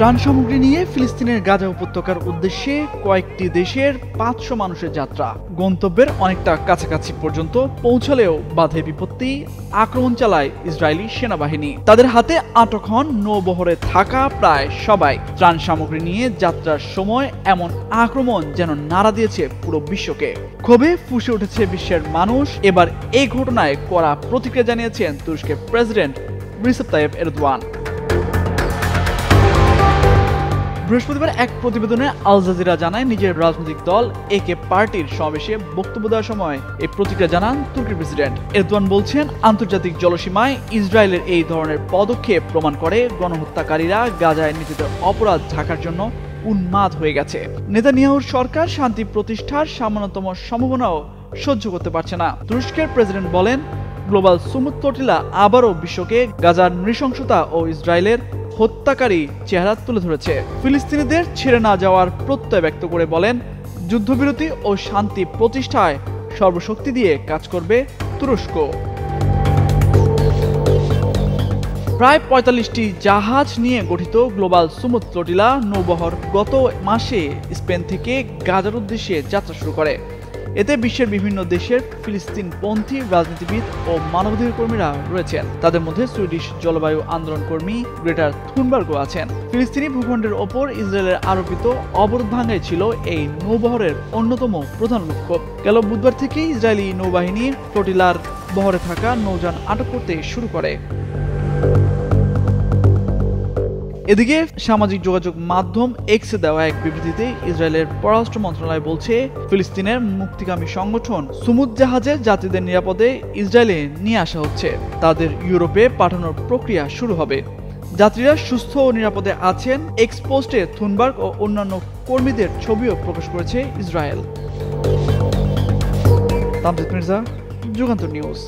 ত্রাণ সামগ্রী নিয়ে ফিলিস্তিনের গাজা উপত্যকার উদ্দেশ্যে কয়েকটি দেশের ৫০০ মানুষের যাত্রা গন্তব্যের অনেকটা কাছাকাছি পর্যন্ত পৌঁছালেও বাধে বিপত্তি। আক্রমণ চালায় ইসরায়েলি সেনাবাহিনী। তাদের হাতে আটক হন নৌবহরে থাকা প্রায় সবাই। ত্রাণ সামগ্রী নিয়ে যাত্রার সময় এমন আক্রমণ যেন নাড়া দিয়েছে পুরো বিশ্বকে। ক্ষোভে ফুঁসে উঠেছে বিশ্বের মানুষ। এবার এই ঘটনায় কড়া প্রতিক্রিয়া জানিয়েছেন তুরস্কের প্রেসিডেন্ট রিসেপ তাইয়েপ এরদোয়ান। বৃহস্পতিবার এক প্রতিবেদনে আল জাজিরা জানায়, নিজের রাজনৈতিক দল একে পার্টির সমাবেশে বক্তব্য দেওয়ার সময় এই প্রতিক্রিয়া জানান তুর্কির প্রেসিডেন্ট। এরদোয়ান বলছেন, আন্তর্জাতিক জলসীমায় ইসরায়েলের এই ধরনের পদক্ষেপ প্রমাণ করে গণহত্যাকারীরা গাজায় নিজেদের অপরাধ ঢাকার জন্য উন্মাদ হয়ে গেছে। নেতানিয়াহুর সরকার শান্তি প্রতিষ্ঠার সামান্যতম সম্ভাবনাও সহ্য করতে পারছে না। তুরস্কের প্রেসিডেন্ট বলেন, গ্লোবাল সুমুদ ফ্লোটিলা আবারও বিশ্বকে গাজার নৃশংসতা ও ইসরায়েলের হত্যাকারী চেহারা তুলে ধরেছে। ফিলিস্তিনিদের ছেড়ে না যাওয়ার প্রত্যয় ব্যক্ত করে বলেন, যুদ্ধবিরতি ও শান্তি প্রতিষ্ঠায় সর্বশক্তি দিয়ে কাজ করবে তুরস্ক। প্রায় ৪৫টি জাহাজ নিয়ে গঠিত গ্লোবাল সুমুদ ফ্লোটিলা নৌবহর গত মাসে স্পেন থেকে গাজার উদ্দেশ্যে যাত্রা শুরু করে। এতে বিশ্বের বিভিন্ন দেশের ফিলিস্তিনপন্থী রাজনীতিবিদ ও মানবাধিকার কর্মীরা রয়েছেন। তাদের মধ্যে সুইডিশ জলবায়ু আন্দোলন কর্মী গ্রেটা থুনবার্গও আছেন। ফিলিস্তিনি ভূখণ্ডের ওপর ইসরায়েলের আরোপিত অবরোধ ভাঙাই ছিল এই নৌবহরের অন্যতম প্রধান লক্ষ্য। গেল বুধবার থেকেই ইসরায়েলি নৌবাহিনী ফ্লোটিলার বহরে থাকা নৌযান আটক করতে শুরু করে। এদিকে সামাজিক যোগাযোগ মাধ্যম এক্সে দেওয়া এক বিবৃতিতে ইসরায়েলের পররাষ্ট্র মন্ত্রণালয় বলছে, ফিলিস্তিনের মুক্তিকামী সংগঠন সুমুদ জাহাজের যাত্রীদের নিরাপদে ইসরায়েলে নিয়ে আসা হচ্ছে। তাদের ইউরোপে পাঠানোর প্রক্রিয়া শুরু হবে। যাত্রীরা সুস্থ ও নিরাপদে আছেন। এক্স পোস্টে থুনবার্গ ও অন্যান্য কর্মীদের ছবিও প্রকাশ করেছে ইসরায়েল। তামজিদ মির্জা, যুগান্তর নিউজ।